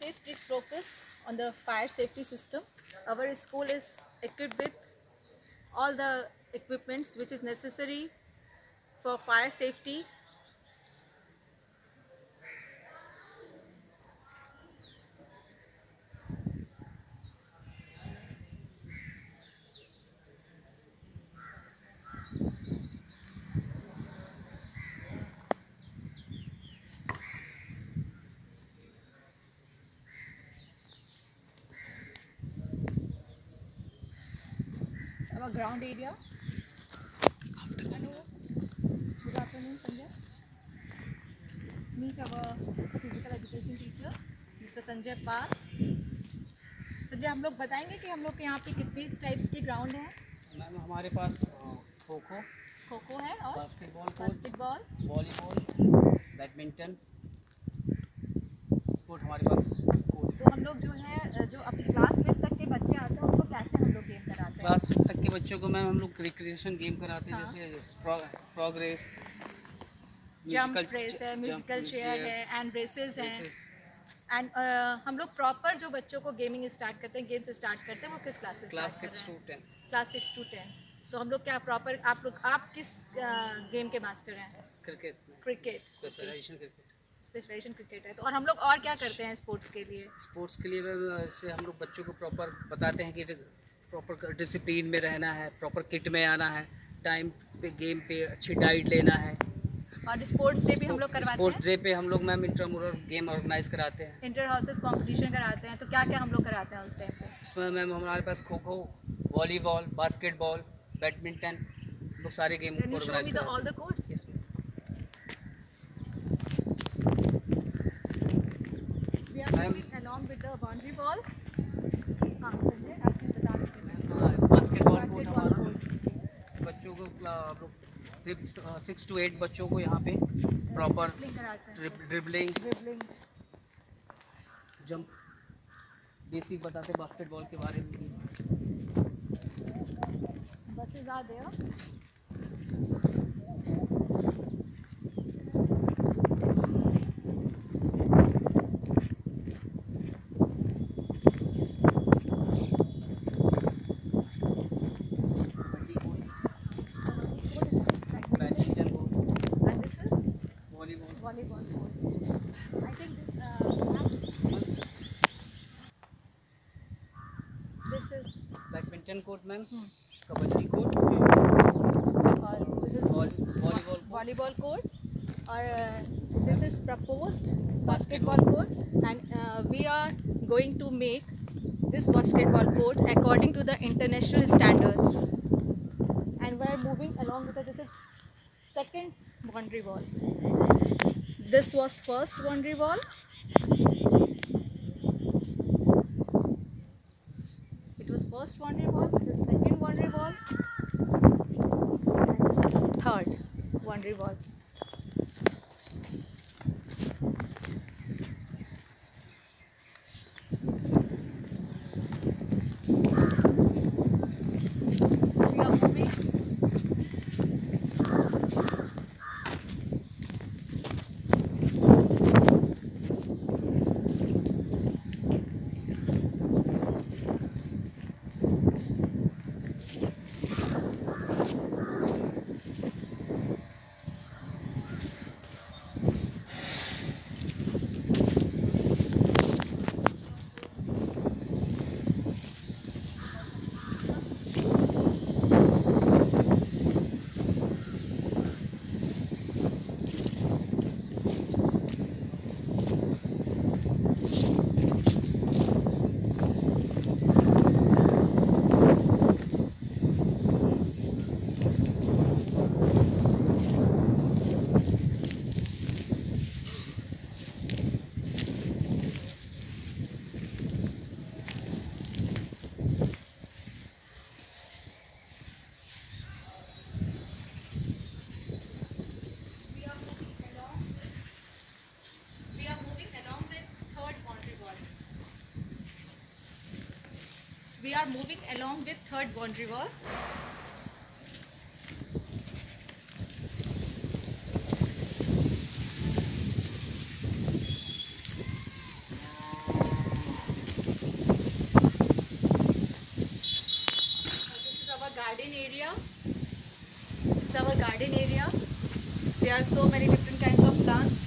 days, please focus on the fire safety system. Our school is equipped with all the equipments which is necessary for fire safety. It's our ground area. Hello. Good afternoon, Sanjay. Meet our physical education teacher, Mr. Sanjay Par. Sanjay, हम लोग बताएंगे कि हम लोग के यहाँ पे कितनी टाइप्स के ग्राउंड हैं। मैम हमारे पास खो खो खो है और बास्केटबॉल, वॉलीबॉल, बैडमिंटन कोर्ट हमारे पास कोर्ट। तो हम लोग जो है जो अपनी क्लास 5 तक के बच्चे आते हैं उनको कैसे हम लोग गेम कराते हैं? क्लास 5 तक के बच्चों को मैम हम लोग रिक्रिएशन गेम कराते हैं। हाँ। जैसे फ्रॉग रेस, जंप रेस है, म्यूजिकल चेयर है, एंड रेसेस हैं। एंड हम लोग प्रॉपर जो बच्चों को गेमिंग स्टार्ट करते हैं, गेम्स स्टार्ट करते हैं, वो किस क्लास से क्लास स्टार्ट 6 कर to रहे हैं? 10 क्लास 6 to 10। तो हम लोग क्या प्रॉपर आप किस गेम के मास्टर हैं? Cricket cricket. Specialisation cricket. Specialisation cricket है। तो और हम लोग और क्या करते हैं स्पोर्ट्स के लिए? स्पोर्ट्स के लिए मैम ऐसे हम लोग बच्चों को प्रॉपर बताते हैं कि प्रॉपर डिसिप्लिन में रहना है, प्रॉपर किट में आना है, टाइम पे गेम पे अच्छी डाइट लेना है। और स्पोर्ट्स डे भी हम लोग करवाते स्पोर्ट्स हैं। डे पे हम लोग मैम इंट्रामुरल गेम ऑर्गेनाइज कराते हैं। इंटर हाउसेस कंपटीशन कराते हैं। तो क्या क्या हम लोग कराते हैं उस टाइम पे? उसमें मैम हमारे पास kho kho, volleyball, basketball, badminton, वो सारे game Can you show organise me the all कराते the courts? हैं। इसमें We are moving along with the boundary ball. हाँ, संजय, आप कुछ बता रहे थे। बास्केटबॉल कोर्ट Basketball हमारा court। बच्चों को 6 to 8 बच्चों को यहाँ पे प्रॉपर Dribbling कराते हैं। Dribbling, Dribbling। जंप, बेसिक बताते बास्केटबॉल के बारे में। Buses are there. बैडमिंटन को, And this is volleyball, volleyball court. I think this is badminton court ma'am, kabaddi court, और this is volleyball volleyball court, or this is proposed basketball court, and we are going to make this basketball court according to the international standards, and we are moving along with this is second boundary wall. This was first boundary wall. It was first boundary wall, this is second boundary wall, and this is third boundary wall. We are moving. We are moving along with third boundary wall. We are moving along with third boundary wall. garden area. It's our garden area. There are so many different kinds of plants.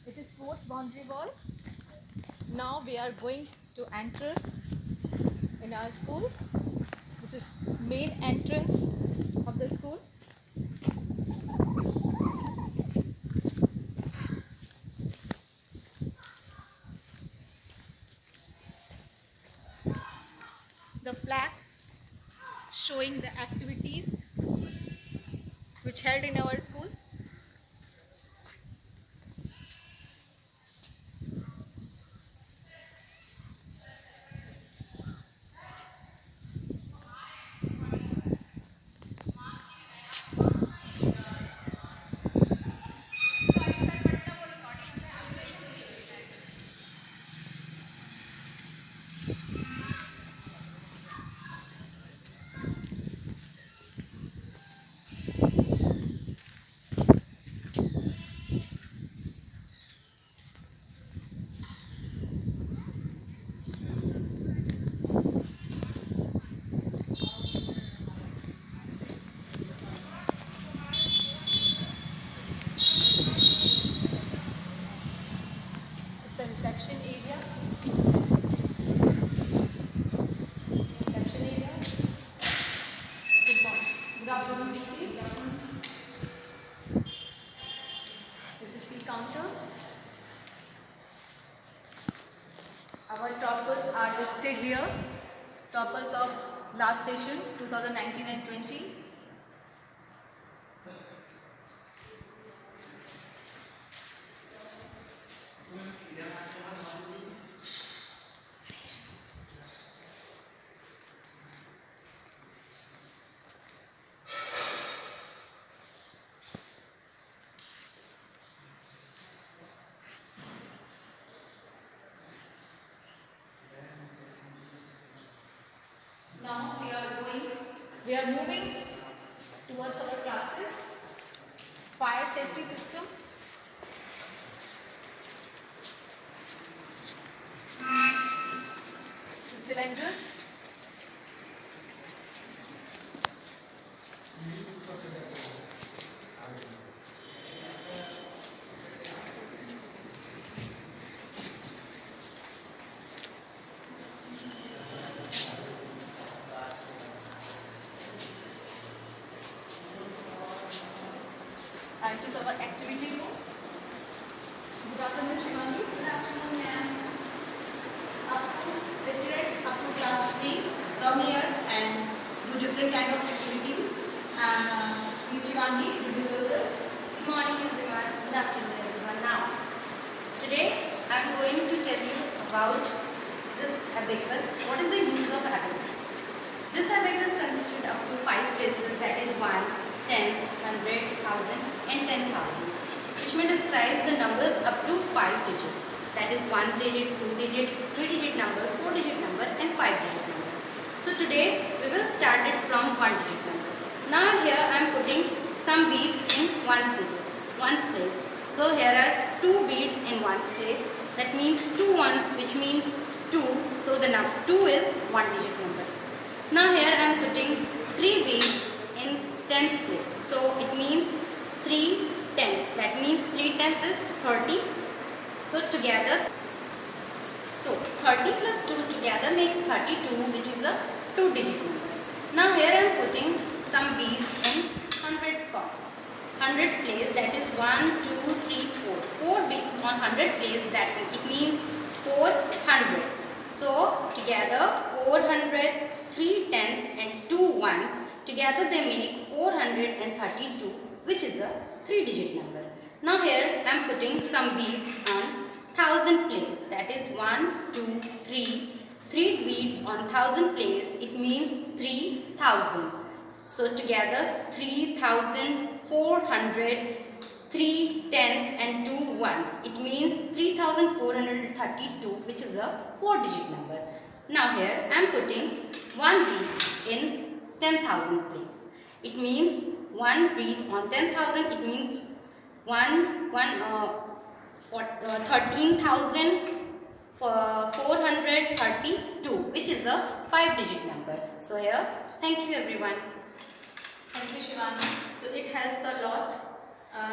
It is fourth boundary wall. Now we are going to enter in our school. This is main entrance of the school. The flags showing the activities which held in our school. It's a reception area. Reception area. Good morning. Good afternoon, please. This is the counter. Our toppers are listed here. Toppers of last session 2019 and 20. Now we are moving towards our classes. Fire safety system. The cylinder. And it is our activity room. Good afternoon, Shivani. Good afternoon, ma'am. Resident up to class 3, come here and do different kind of activities. And please, Shivani, introduce yourself. Good morning everyone, good afternoon everyone. Now, today I am going to tell you about this abacus. What is the use of abacus? This abacus consisted up to 5 places, that is ones, tens, 100, 1000 and 10,000. Which may describes the numbers up to 5 digits. That is 1 digit, 2 digit, 3 digit number, 4 digit number and 5 digit number. So today we will start it from 1 digit number. Now here I am putting some beads in ones place. So here are 2 beads in ones place. That means 2 ones, which means 2. So the number 2 is 1 digit number. Now here I am putting 3 beads in tens place. So it means 3 tens. That means 3 tens is 30. So together, 30 plus 2 together makes 32, which is a 2 digit number. Now here I am putting some beads in hundreds column. Hundreds place, that is 1, 2, 3, 4. 4 beads on 100 place, that it means 4 hundreds. So together 4 hundreds, 3 tens and 2 ones. Together they make 432, which is a 3 digit number. Now here I am putting some beads on 1000 place, that is 1, 2, 3. 3 beads on 1000 place, it means 3000. So together 3,400, 3 tens and 2 ones. It means 3,432, which is a 4-digit number. Now here I am putting one bead in 10,000 place. It means one bead on 10,000. It means 13,432, which is a 5-digit number. So here, thank you everyone. Thank you, Shivani. So it helps a lot,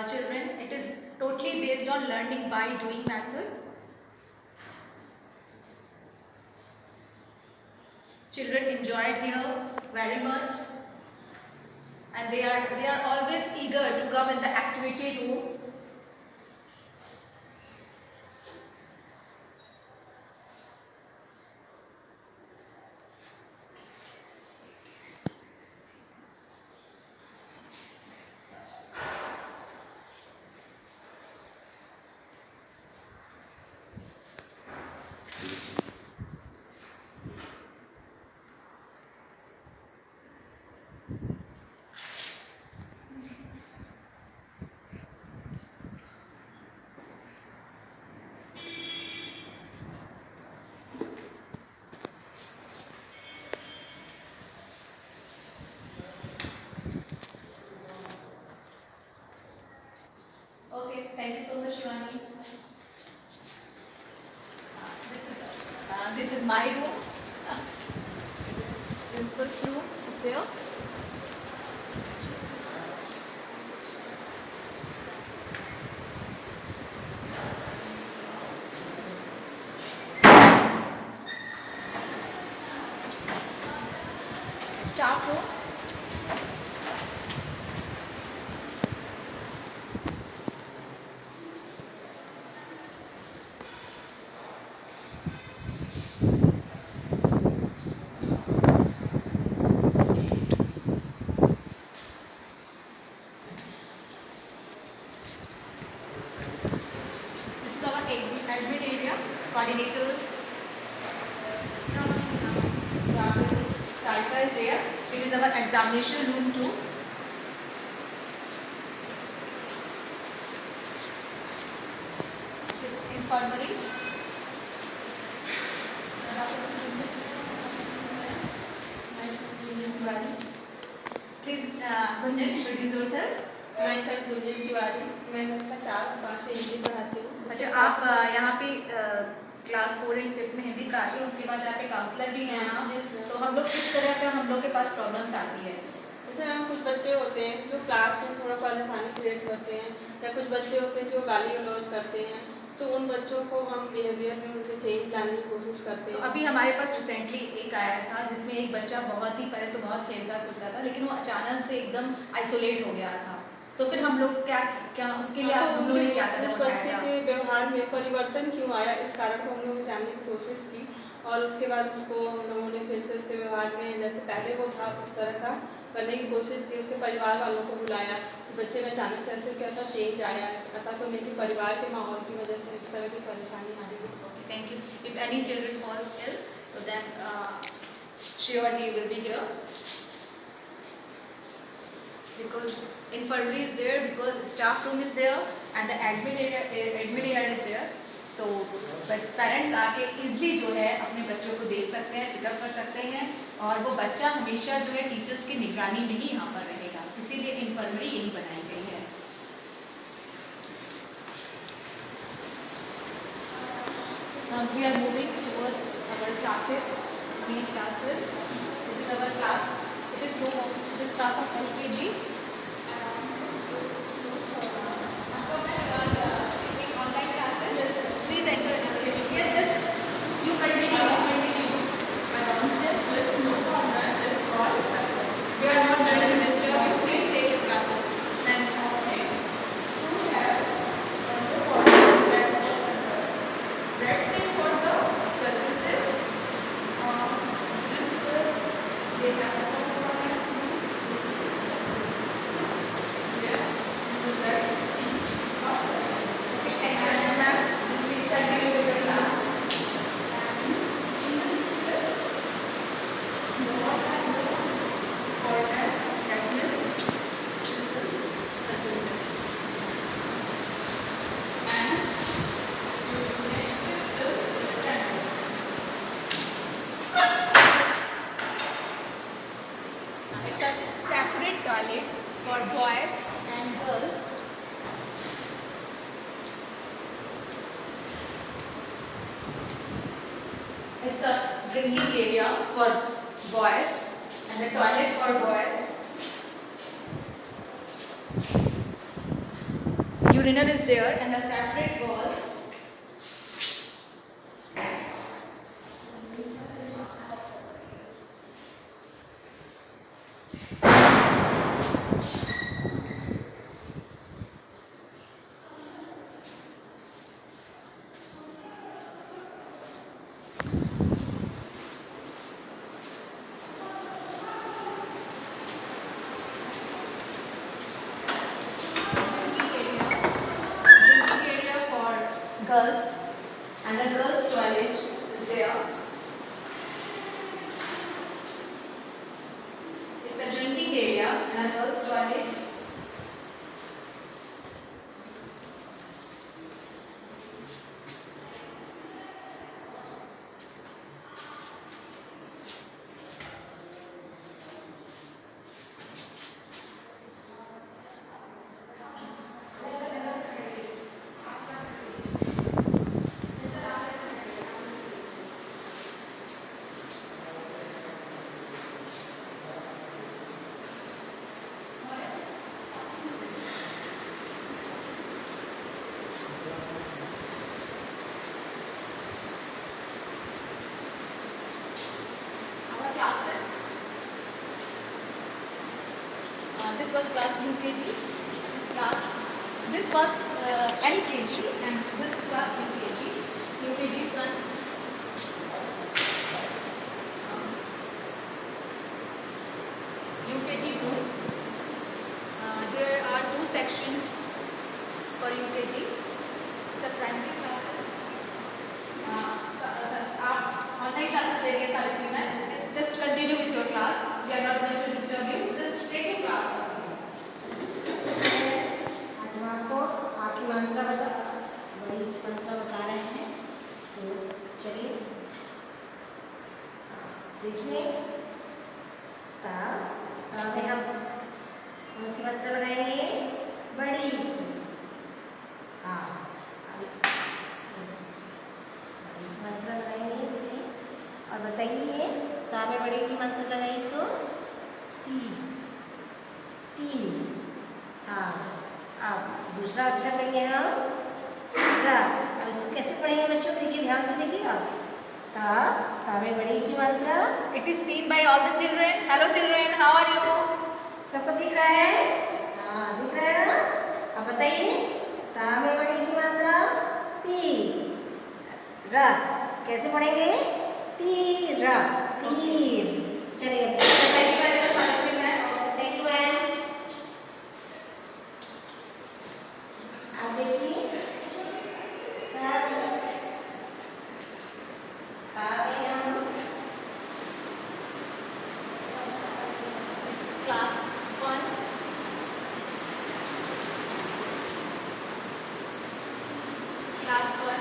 children. It is totally based on learning by doing method. Children enjoyed here very much, and they are always eager to come in the activity room. Okay, thank you so much, Shivani. This is my room. This principal's room is there. Staff room. Admin area, coordinator, Sarka is there. It is our examination room too. This infirmary. Please, Gunjan, introduce yourself. मैं sir Gunjan Tiwari, मैं कक्षा 4 और 5 में हिंदी पढ़ाती हूँ। अच्छा, आप यहाँ पे क्लास 4 और 5 में हिंदी पढ़ाती हैं, उसके बाद यहाँ पे काउंसलर भी हैं आप। तो हम लोग किस तरह का हम लोग के पास प्रॉब्लम्स आती है? जैसे हम कुछ बच्चे होते हैं जो क्लास में थोड़ा परेशानी क्रिएट करते हैं, या कुछ बच्चे होते हैं जो गाली गलौज करते हैं, तो उन बच्चों को हम बिहेवियर में उनके चेंज लाने की कोशिश करते हैं। तो अभी हमारे पास रिसेंटली एक आया था जिसमें एक बच्चा बहुत ही पहले तो बहुत खेलता कूदता था, लेकिन वो अचानक से एकदम आइसोलेट हो गया था। तो फिर हम लोग क्या उसके लिए हम लोगों ने क्या कदम उस उठाया बच्चे था? के व्यवहार में परिवर्तन क्यों आया, इस कारण को हम लोगों ने जानने की कोशिश की, और उसके बाद उसको हम लोगों ने फिर से उसके व्यवहार में जैसे पहले वो था उस तरह का करने की कोशिश की। उसके परिवार वालों को बुलाया, बच्चे में अचानक से ऐसे क्या था चेंज आया है, ऐसा तो नहीं कि परिवार के माहौल की वजह से इस तरह की परेशानी आ रही है। Okay, thank you. If any children falls ill, so then she or he will be here. Because infirmary is there, because staff room is there, and the admin area is there. तो parents आके easily जो है अपने बच्चों को देख सकते हैं, पिकअप कर सकते हैं, और वो बच्चा हमेशा जो है टीचर्स की निगरानी में ही यहाँ पर रहेगा, इसीलिए इन्फर्मरी यही बनाई गई है। Now we are moving towards our classes, main classes. It is our class. It is class of LKG. Online classes. Please enter education. Yes, just you continue. We are not going to disturb you. Please take your classes. Then toilet for boys and girls. It's a drinking area for boys and a toilet for boys. Urinal is there and a separate walls. Drinking area for girls and a girls' toilet is there. It's a drinking area and a girls' toilet. Our classes. This was class UKG. This was LKG, and this is class UKG. UKG son. UKG group. There are two sections for UKG. It's a primary classes. Online classes ले रही है सारे payments. Just continue with your class. We are not going to disturb you. Just take your class. आज हम आपको आपकी मंत्रा बड़ी मंत्रा बता रहे हैं, तो चलिए देखिए। में हम कौन सी मंत्र लगाएंगे? बड़ी। हाँ, मंत्र लगाएंगे, देखिए और बताइए। ता में बड़ी की मंत्र लगाई तो ती, ती। हाँ, अब दूसरा अक्षर लेंगे हम रा। अब इसको कैसे पढ़ेंगे बच्चों? देखिए, ध्यान से देखिएगा। ता में बड़ी की मंत्र। It is seen by all the children. Hello children, how are you? सबको दिख रहा है? हाँ, दिख रहा है ना? अब बताइए, ता में बड़ी की मात्रा ती, रा। कैसे पढ़ेंगे? तीर, तीर। चलिए, थैंक यू मैम। अब देखिए, It's class 1. Class 1.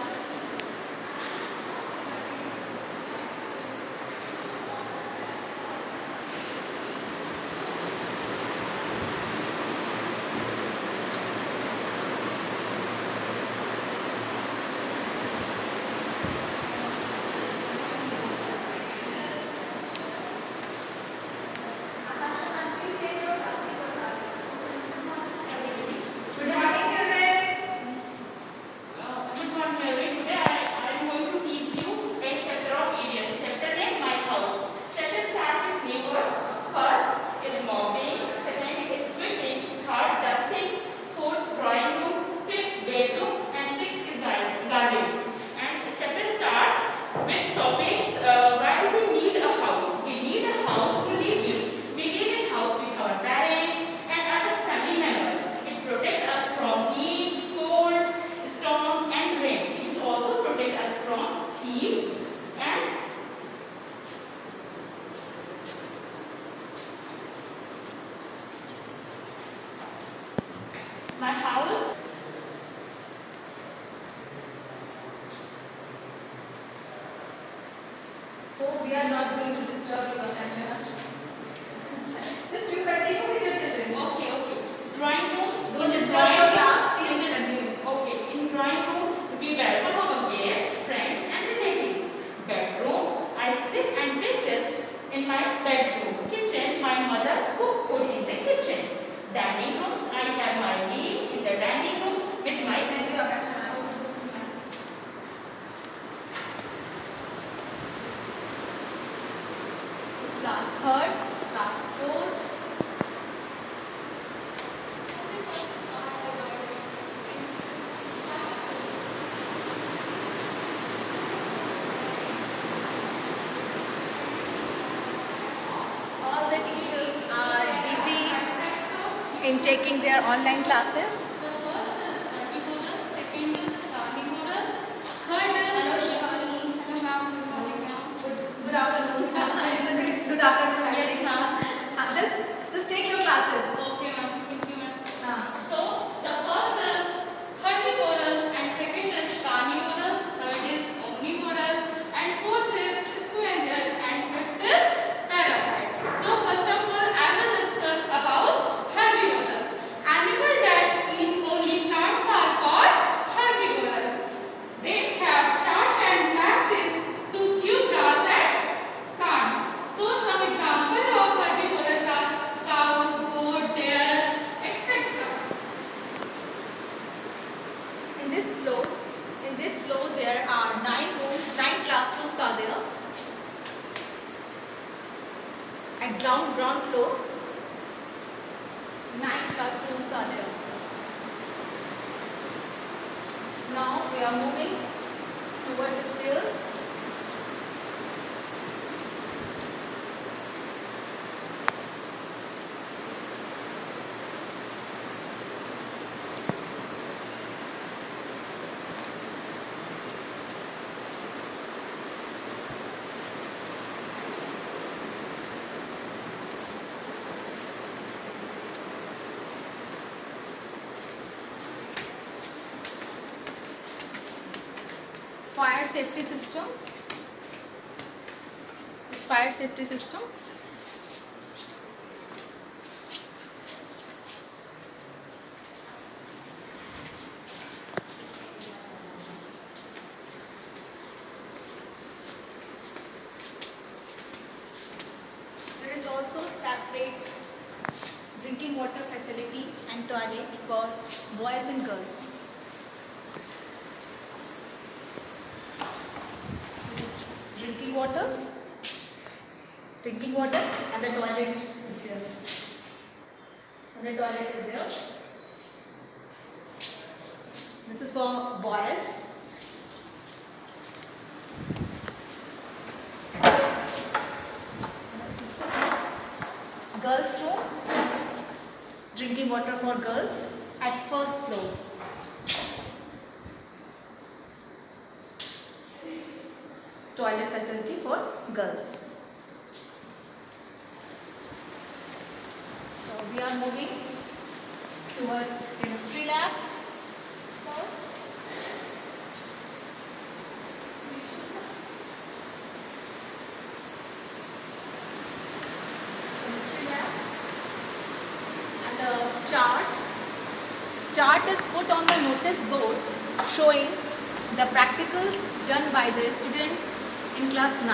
Good morning, children. Good morning, everyone. Today I am going to teach you a chapter of EVS. Chapter name My House. Chapter start with new words. First is mopping. Second is sweeping. Third dusting. Fourth drawing room. Fifth bedroom. And sixth is gardens. And chapter start with topics. Why do we need a house? We need a house to live in. We live in house with our parents and other family members. It protects us from heat, cold, storm and rain. It also protect us from thieves and my house. Hope we are not going to disturb your attention. Just you continue with your children. in taking their online classes. The first is Epigonus, second is Carnivorous, third is... Hello Shivani. Hello ma'am, good morning ma'am. Good afternoon. It's good afternoon. Yes ma'am. Just take your classes. Okay ma'am, thank you ma'am. So, the first is Herbivorous and second is Carnivorous, third is Omnivorous and fourth is Squamous and fifth is Parasite. So, first of all, I will discuss about Herbivorous. Animals that eat only plants are called herbivorous. They have sharp and black teeth to chew grass and plant. So, some examples of herbivorous are cow, goat, deer, etc. In this floor there are 9 classrooms are there. At ground floor, 9 classrooms are there. Now we are moving towards the stairs. Fire safety system. This fire safety system. There is also separate drinking water facility and toilet for boys and girls. Drinking water, and the toilet is there. This is for boys. Girls' room is drinking water for girls at first floor. Toilet facility for girls. So we are moving towards chemistry lab. Chemistry lab. And the chart is put on the notice board showing the practicals done by the students in class 9.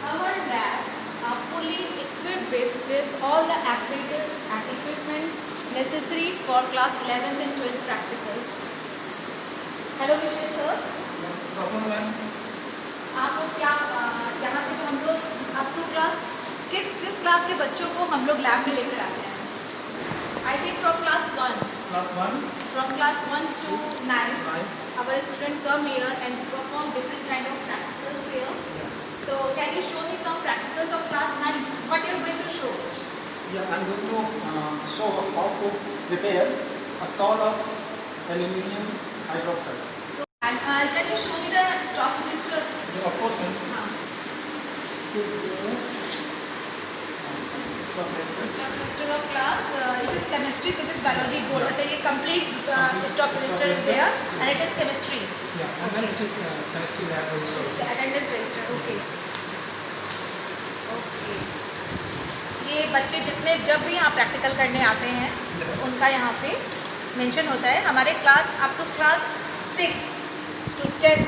Our labs are fully equipped with all the apparatus and equipments necessary for class 11th and 12th practicals. Hello Vishay sir. आप लोग क्या यहाँ पे जो हम लोग up to class किस class के बच्चों को हम लोग लैब में लेकर आते हैं? I think from class 1. From class 1 to 9, our students come here and perform different kind of practicals here. So can you show me some practicals of class 9? What you are going to show? Yeah, I'm going to show how to prepare a salt of aluminium hydroxide. And can you show me the stock register? Yeah, of course, ma'am. Stock register. Stock register of class. It is chemistry, physics, biology both. अच्छा ये complete stock register is there and it is chemistry. Yeah, and then it is chemistry lab It's register. attendance register. Okay. Okay. ये बच्चे जितने जब भी यहाँ practical करने आते हैं Yes, तो उनका यहाँ पे मेंशन होता है. हमारे class up to class 6 to 10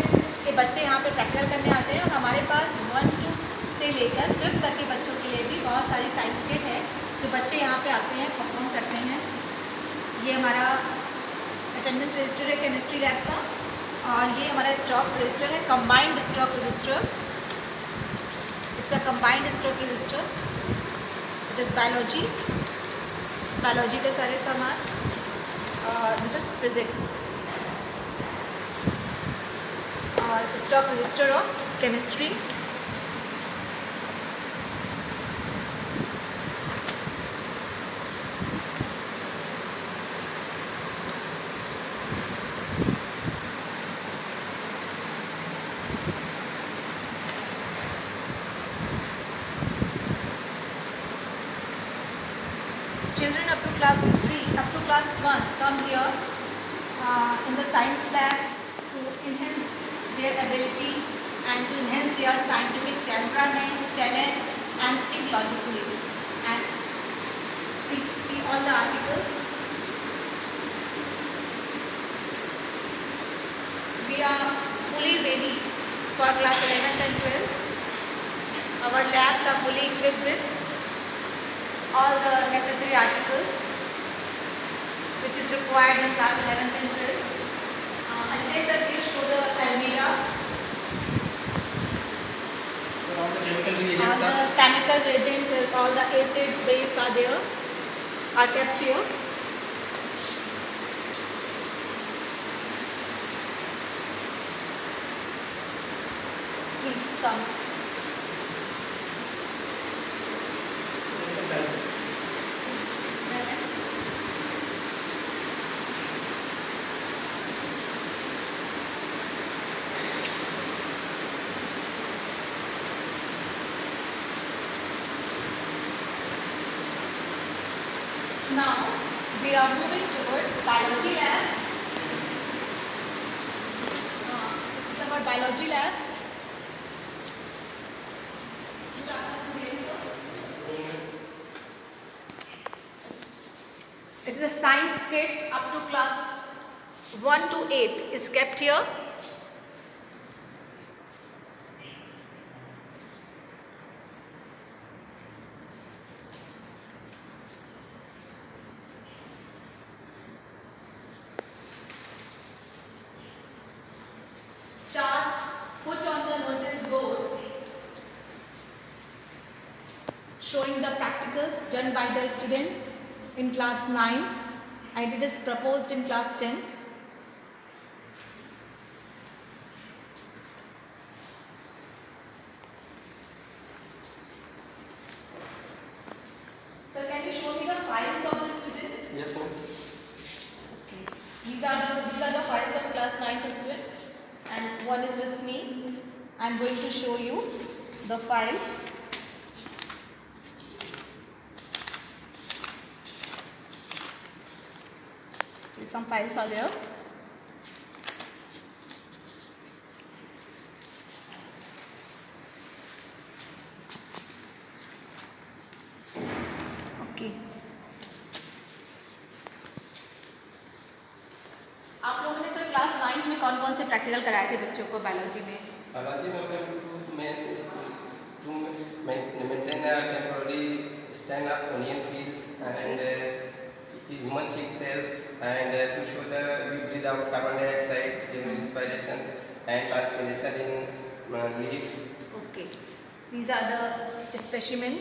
के बच्चे यहाँ पे प्रैक्टिकल करने आते हैं और हमारे पास 1 to से लेकर 5th तक के बच्चों के लिए भी बहुत सारी साइंस किट है जो बच्चे यहाँ पे आते हैं परफॉर्म करते हैं. ये हमारा अटेंडेंस रजिस्टर है केमिस्ट्री लैब का और ये हमारा स्टॉक रजिस्टर है combined stock register. It's a combined stock register. It is biology के सारे सामान और दिस इज फिजिक्स और stock register of chemistry. children up to class 3, up to class 1 come here in the science lab to enhance their ability and to enhance their scientific temperament, talent and think logically. And please see all the articles. We are fully ready for class 11th and 12th. Our labs are fully equipped with all the necessary articles which is required in class 11th and 12th. And please show the almirah. all the chemical All reagents the are chemical reagents, all the acids, bases are there, are kept here. Please come. balance. Balance. Now we are moving towards biology lab. This is our biology lab. It is a science kits up to class 1 to 8 is kept here. Chart put on the notice board showing the practicals done by the students in class 9 and it is proposed in class 10th. So can you show me the files of the students? Yes, ma'am. Okay. These are the files of class 9th students and one is with me. I am going to show you the file. Some files are there. Okay. आप लोगों ने sir class 9 में कौन कौन से practical कराए थे बच्चों को बायोलॉजी में? Biology to maintain a temporary stand up onion peels and human cheek cells and to show the we breathe out carbon dioxide during respirations and transpiration in leaf. Okay. These are the specimen.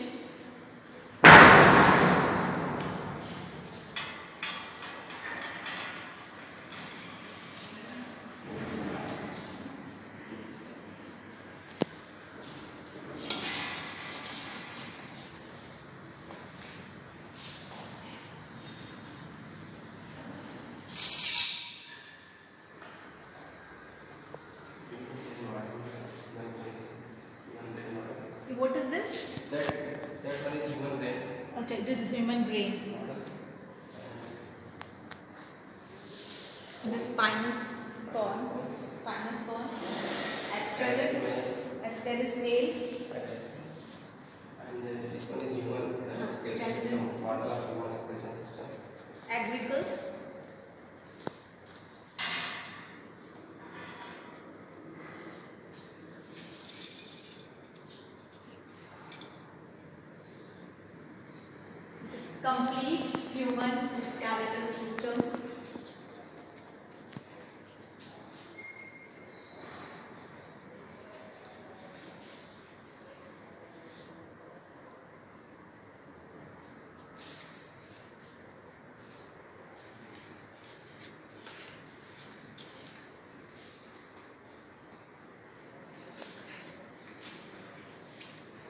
What is this? That one is human brain. Okay, this is human brain. This pinus corn, ascaris nail, And this one is human skeleton system, model of human skeleton system. agricus, this is complete human skeletal system.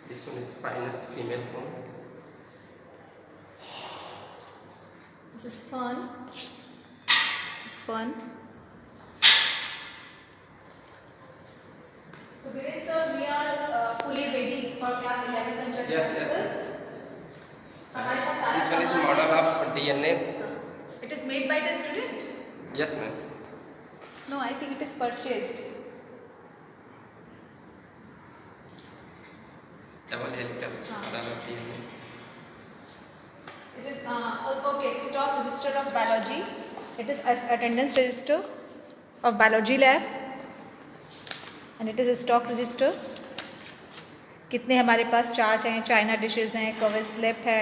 This one is finest female form. This is fun. It's fun. So, Viren sir, we are fully ready for class 11th and 12th. Yes, yes. practicals. हमारे पास सारा This one is सामान model है, of DNA. It is made by the student? Yes, ma'am. No, I think it is purchased. Double helical banana DNA. It is okay. Stock register of biology. It is attendance register of biology lab, and it is a stock register. कितने हमारे पास chart हैं, China dishes हैं, cover slip है,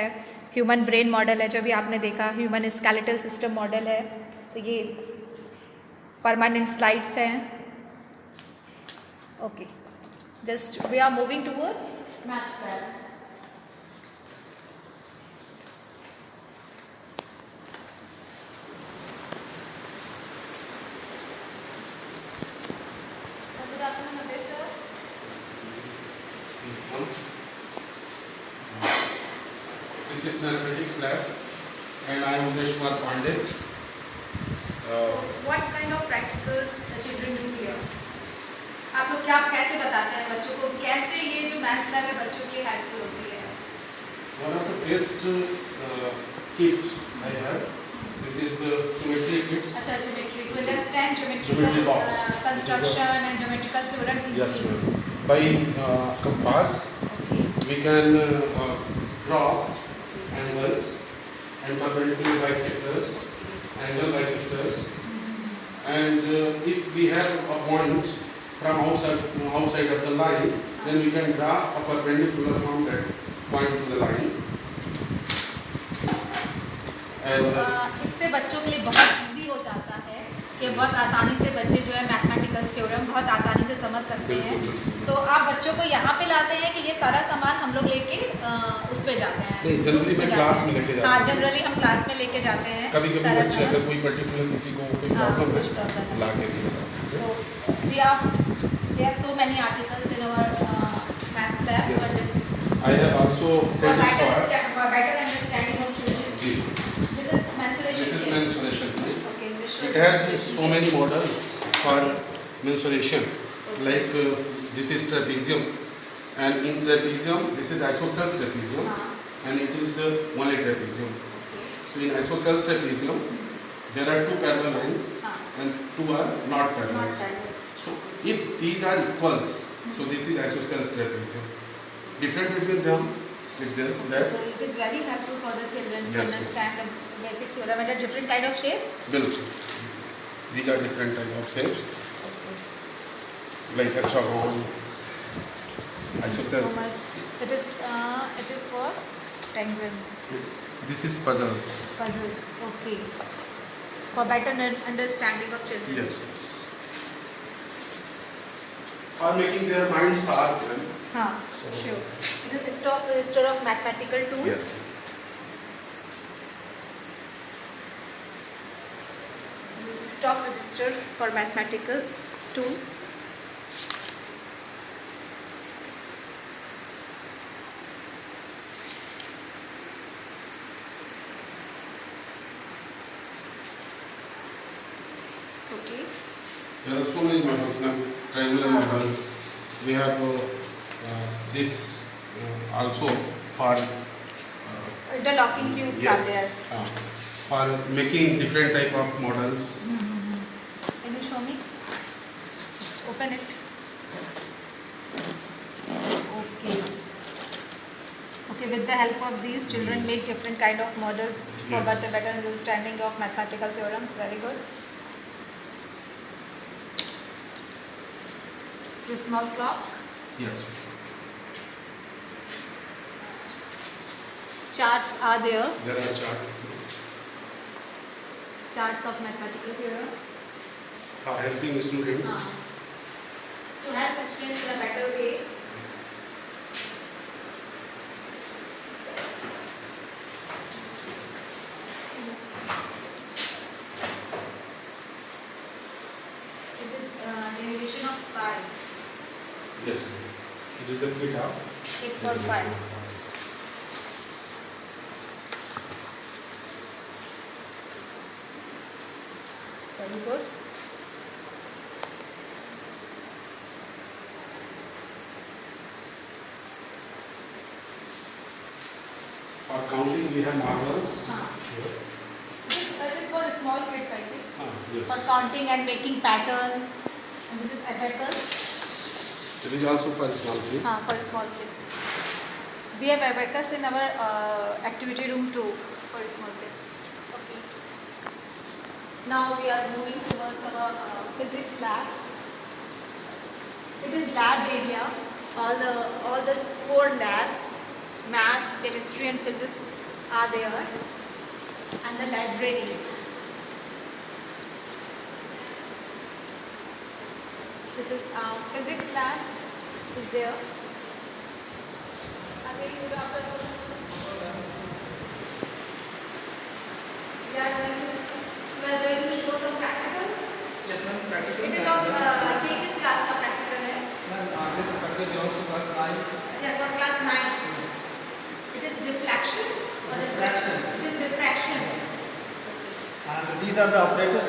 human brain model है जो भी आपने देखा, ह्यूमन स्केलेटल सिस्टम मॉडल है, तो ये परमानेंट स्लाइड्स हैं. Okay, just we are moving towards maths lab. Good afternoon, Abhay sir. This one. This is mathematics lab, and I am Umesh Kumar Pandey. What kind of practicals the children do here? आप लोग क्या कैसे बताते हैं बच्चों को, कैसे ये जो मैथ्स लैब है बच्चों के लिए हेल्पफुल होती है? One of the best kit I have. This is geometry kits. अच्छा, geometry to understand Geometry geometrical box. construction and geometrical theorem easily. Yes, ma'am. By compass, Okay. we can draw angles and perpendicular bisectors, angle bisectors, and if we have a point from outside of the line, then we can draw a perpendicular from that point to the line. And इससे बच्चों के लिए बहुत easy हो जाता है कि बहुत आसानी से बच्चे जो है मैथमेटिकल थ्योरम बहुत आसानी से समझ सकते हैं. तो आप बच्चों को यहाँ पे लाते हैं कि ये सारा सामान हम लोग लेके उस पे जाते हैं? नहीं, जनरली मैं क्लास में लेके जाता हाँ, हूँ. जनरली हम क्लास में लेके जाते हैं. कभी कभी सारा बच्चे सामान. अगर कोई पर्टिकुलर किसी को कोई हाँ, प्रॉब्लम कुछ problem है है. ला के नहीं बताते. So we have so many articles in our maths lab. Yes. For just I have also for said this better, part. for better understanding of children. Ji. This is mensuration. This is kit. mensuration. Okay, this It shows has mensuration so kit. many models for mensuration. Like this is trapezium, and in trapezium this is isosceles trapezium, and it is only trapezium. So in isosceles trapezium there are two parallel lines and two are not parallel. Not parallels. So if these are equals, so this is isosceles trapezium. Different between them is that So it is very helpful for the children to Yes, understand the basic theorem and the different kind of shapes. bilkul. These are different type of shapes like hexagon, So isosceles. much. It is for trigrams, This is puzzles. puzzles. Okay. For better understanding of children. Yes. For making their minds sharp. हाँ, sure. It is stock register of mathematical tools. Yes. Stock register for mathematical tools. It's okay. There are so many models now, triangular models. We have this also for Interlocking cubes are there. for making different type of models. Can you show me? Just open it. Okay. Okay, with the help of these, children make different kind of models for Yes. better understanding of mathematical theorems. Very good. The small clock. Yes. Charts are there. There are charts Charts of mathematical theorem. for helping students. To help students in a better way. It is derivation of pi. Yes. It is the kit of 8.5. It's very good. for counting we have marbles. हाँ. Here. small kids, I think. Yes. For counting and making patterns. And this is abacus. It is also for small kids. For small kids. We have abacus in our activity room too for small kids. Okay. Now we are moving towards our physics lab. It is lab area. All the 4 labs, maths, chemistry and physics are there. And the library. This is physics lab is there. Again, good afternoon. We are going to show some practical. Yes, ma'am. Practical. It is of किस class का practical है? This practical belongs to class 9. अच्छा, for class 9. It is reflection or refraction? It is refraction. And these are the apparatus,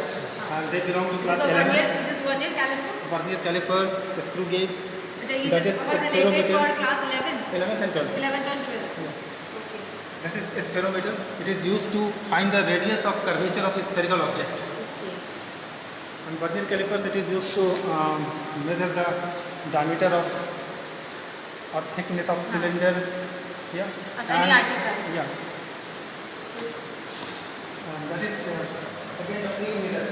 and they belong to class So 11. it is vernier caliper. Vernier calipers, screw gauge. अच्छा, ये That just is was related spirometer. for class 11. 11th and 12th. 11th and 12th. Yeah. Okay. This is a spirometer. It is used to find the radius of curvature of a spherical object. Okay. And vernier calipers, it is used to measure the diameter of or thickness of cylinder. Yeah. Of any article. Yeah. That is again the plane mirror.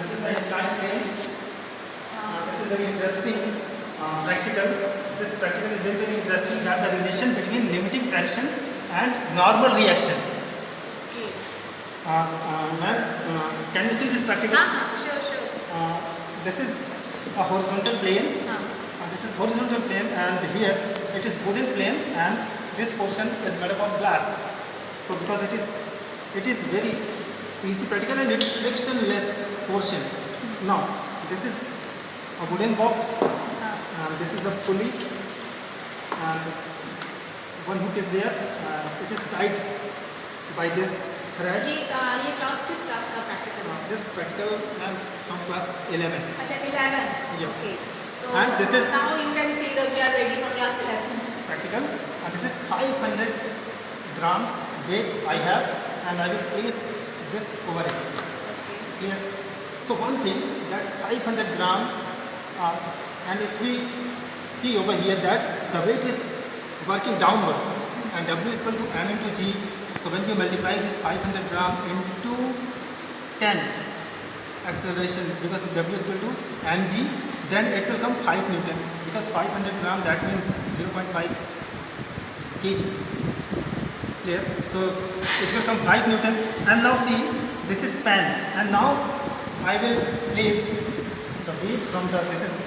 This is a inclined plane. This is very interesting practical. This practical is very interesting. That the relation between limiting fraction and normal reaction. Okay. Ma'am, can you see this practical? Sure. This is a horizontal plane. This is horizontal plane, and here it is wooden plane, and this portion is made up of glass. So because it is very easy practical and it is frictionless portion. Now this is a wooden box, and this is a pulley, and one hook is there. It is tied by this thread. ये class किस class का practical है? This practical from class 11. अच्छा 11. Yeah. Okay. So And this is- now you can see that we are ready for class 11. Practical, and this is 500 grams weight I have, and I will place this over it. Okay. Clear? So one thing that 500 gram, and if we see over here that the weight is working downward, and W is equal to m into g. So when we multiply this 500 gram into 10 acceleration, because W is equal to mg, then it will come 5 Newton, because 500 gram, that means 0.5 kg. Clear? So it will come 5 Newton. And now see, this is pen, and now I will place the weight from this is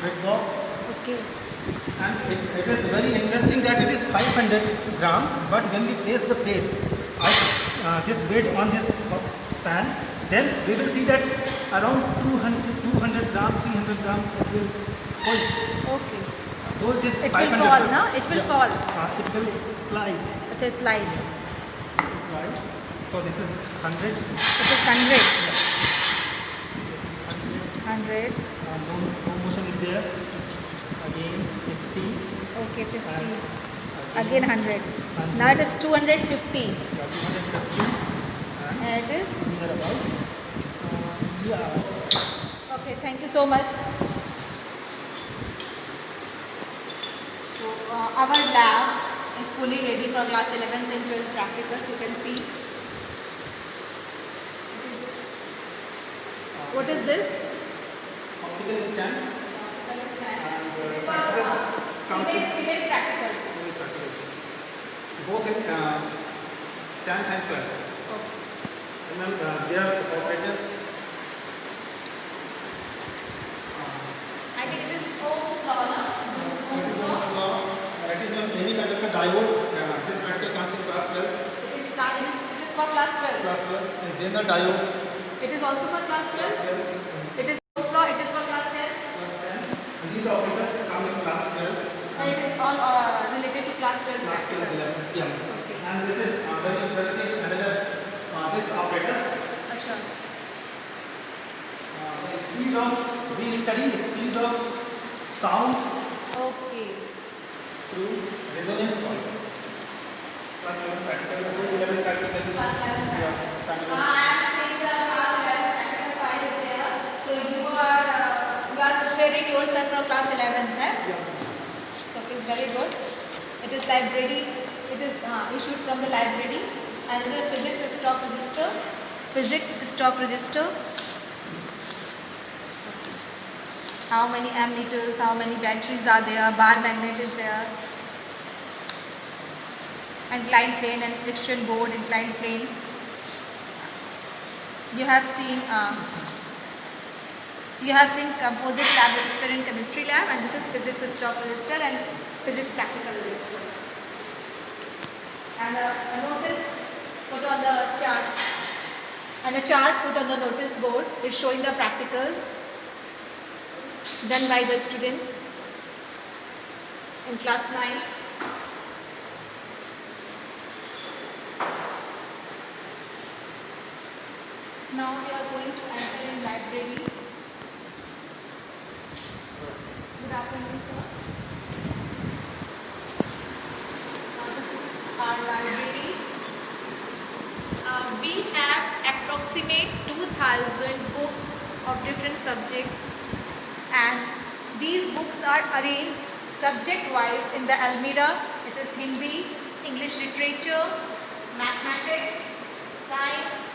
weight box. Okay. And it is very interesting that it is 500 gram, but when we place the plate, this weight on this pan, then we will see that around 200 gram, 300 gram it will fall. Okay. Though it is It 500 will fall, gram. no? It will Yeah. fall. It will slide. अच्छा slide. Slide. So this is 100. It is 100. This is 100. 100. No motion is there. Again 50. Okay, 50. And Again 100. Now it is 250. 250. And it is. Near about. Yeah. Okay, thank you so much. So our lab is fully ready for class 11th and 12th practicals. You can see. It is. What is this? Optical stand. This one, image practicals. Image practicals. Both in 10th and 12th. Okay. And then they are operators. I think this is Ohm's law, no? Ohm's law. That is one semiconductor diode. This practical comes in class 12. It is for class 12. Class 12. And Zener diode. It is also for class 12. It is Ohm's law. It is for class 10. Class 10. And these operators come in class 12. So it is all related to class 12 Class 12, practical. 11. Yeah. Okay. And this is very interesting. Another this operators. Achha. The speed of we study speed of sound Okay. through resonance sound. Class 11 practical. 11 practical. Class 11 Yeah. I am saying course are for class 11th, है? So it's very good. It is library. It is issued from the library, and this is physics stock register. Physics stock register. How many ammeters, how many batteries are there, bar magnet is there, inclined plane and friction board, inclined plane. You have seen composite lab register in chemistry lab, and this is physics stock register and physics practical register. And a notice put on the chart, and a chart put on the notice board is showing the practicals done by the students in class 9. Now we are going to enter in library. Good afternoon, sir. This is our library. We have approximate 2,000 books of different subjects, and these books are arranged subject-wise in the almirah. It is Hindi, English literature, mathematics, science.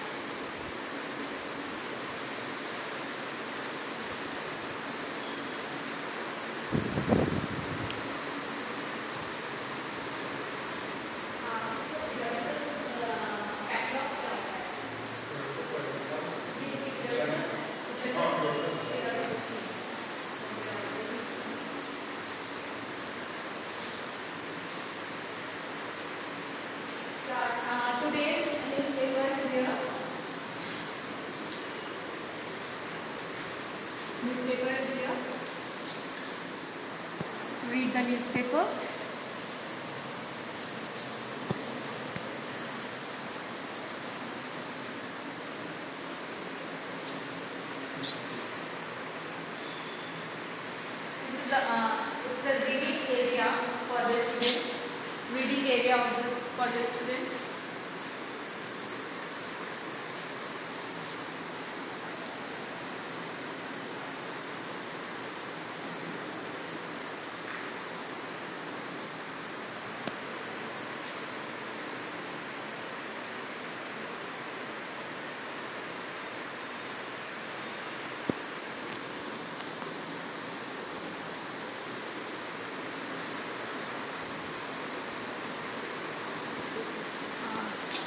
Today's newspaper is here. Newspaper is here. Read the newspaper. This is it's a reading area for the students. Reading area of this for the students.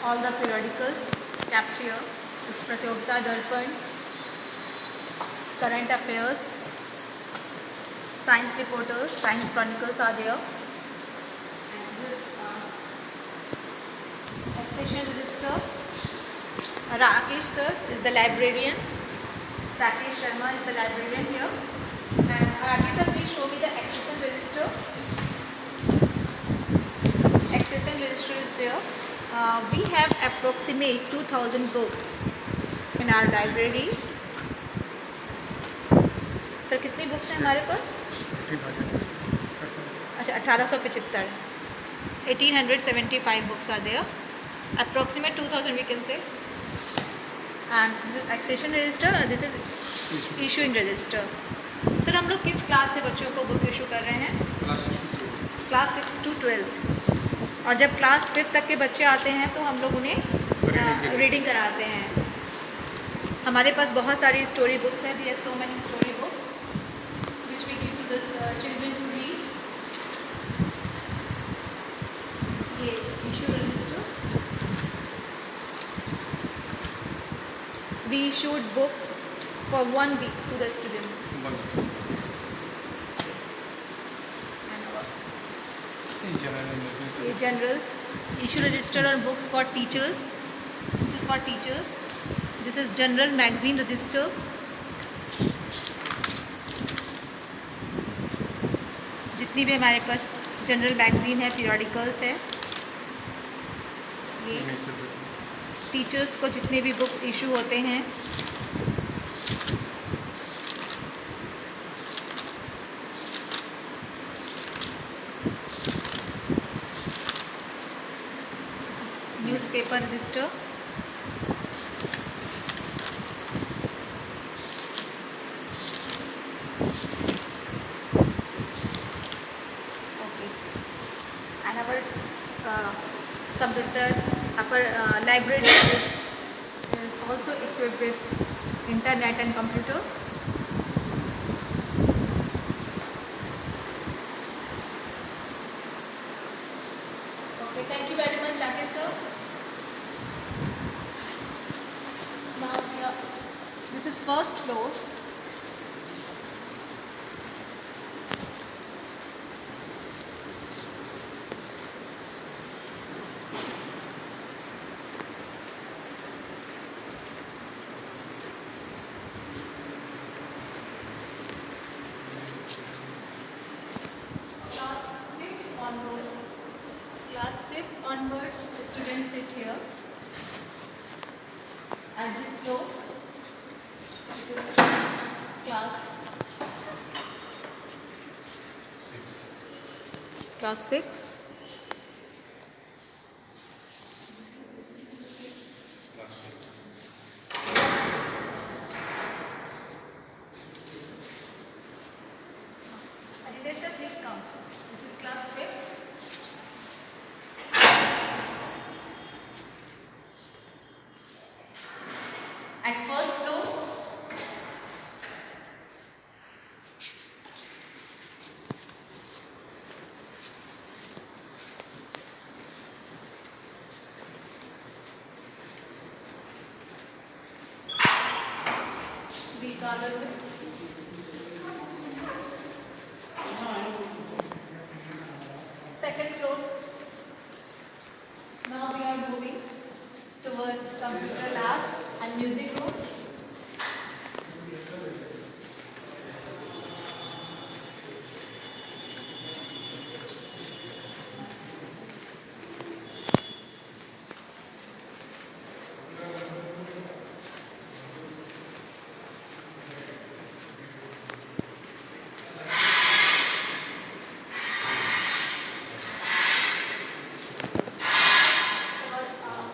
All the periodicals kept here. This Pratyogta Darpan, current affairs, science reporters, science chronicles are there. And this accession register. Rakesh sir is the librarian. Rakesh Sharma is the librarian here. And Rakesh sir, please show me the accession register. Accession register is there. We have approximate 2,000 books in our library. Sir कितनी books हैं हमारे पास? अच्छा 1875. 1875 books are there. Approximate 2,000 we can say. And this is accession register and this is issuing register. Sir हम लोग किस class से बच्चों को बुक इशू कर रहे हैं? Class 6 to 12. और जब क्लास 5th तक के बच्चे आते हैं तो हम लोग उन्हें रीडिंग कराते हैं. हमारे पास बहुत सारी स्टोरी बुक्स हैं. We have so many story books which we give to the children to read. ये issue register. We issued books for 1 week to the students. ये generals. Issue register on books for teachers. This is for teachers. This is general magazine register. जितनी भी हमारे पास general magazine है, periodicals है, ये teachers को जितने भी बुक्स इशू होते हैं. Newspaper register. our computer, our library is also equipped with internet and computer. Okay, thank you very much, Rakesh sir. Now this is first floor. Class 5th onwards, the students sit here at this floor. This is class 6. This is class 6. Ajay sir, please come. This is class 5th. At first floor, these are the rooms. Second floor. Now we are moving towards computer lab and music room.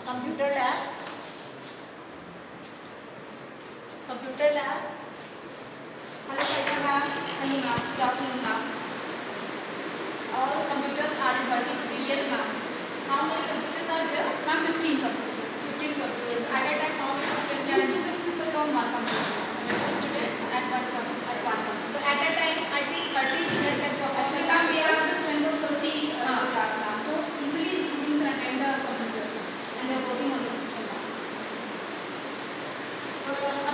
Computer lab. Computer lab. Hello, Saita ma'am. Hello, ma'am. Good afternoon, ma'am. All computers are in working condition. Yes, ma'am. How many computers are there? Ma'am, 15 computers. 15 computers. At a time, how many students? 2 students will sit on one computer. 2 students at one computer. So at a time, I think 30 students at one. Actually, ma'am, we have the strength of 30 in the class, ma'am. So easily the students can attend the computers and they are working on the system.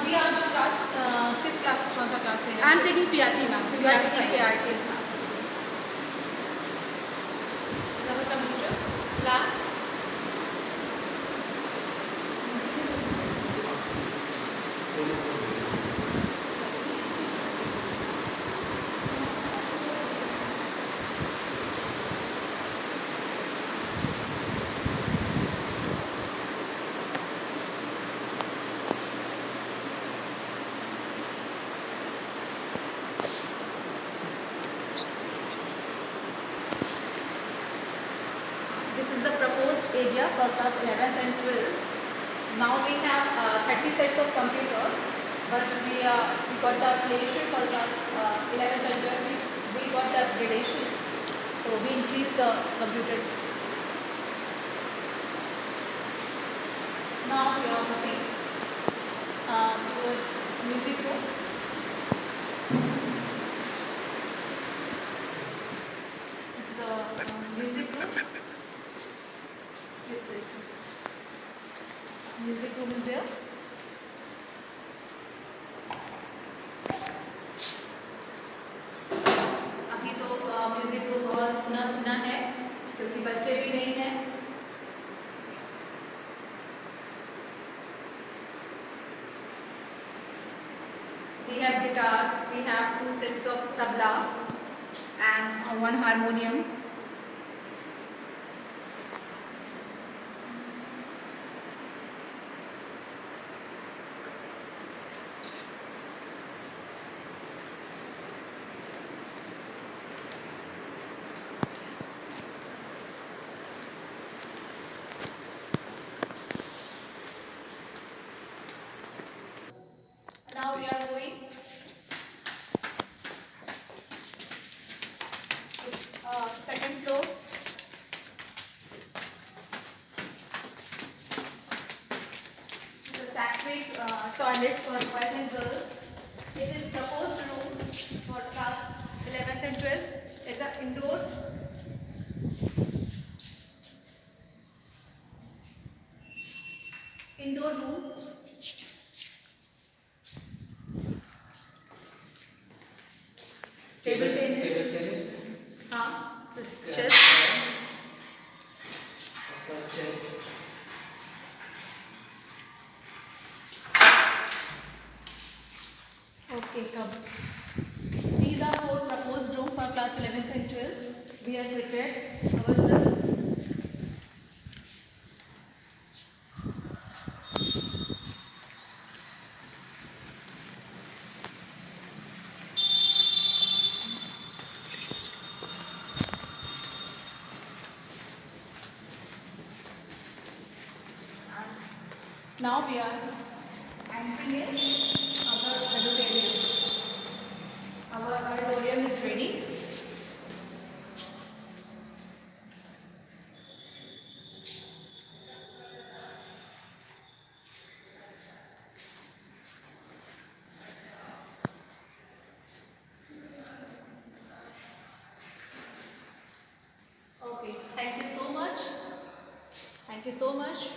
अभी आप जो class किस class कौन सा class ले रहे हैं? I am taking PRT ma'am. PRT ma'am. सब computer lab. This is the proposed area for class 11th and 12th. Now we have 30 sets of computer, but we got the affiliation for class 11th and 12th. We got the upgradation, so we increased the computer. Now we are moving towards music room. This is a music room. Yes, yes. Music room is there. अभी तो music room बहुत सुना है क्योंकि बच्चे भी नहीं हैं. We have guitars, we have 2 sets of tabla and 1 harmonium. Now we are going. It's toilets for boys and girls. It is proposed room for class 11th and 12th. It's an indoor rooms. Table tennis. This is chess. chess. Okay, come. These are 4 proposed rooms for class 11th and 12th. We are prepared ourselves. Now we are entering in our auditorium. Our auditorium is ready. Okay, thank you so much. Thank you so much.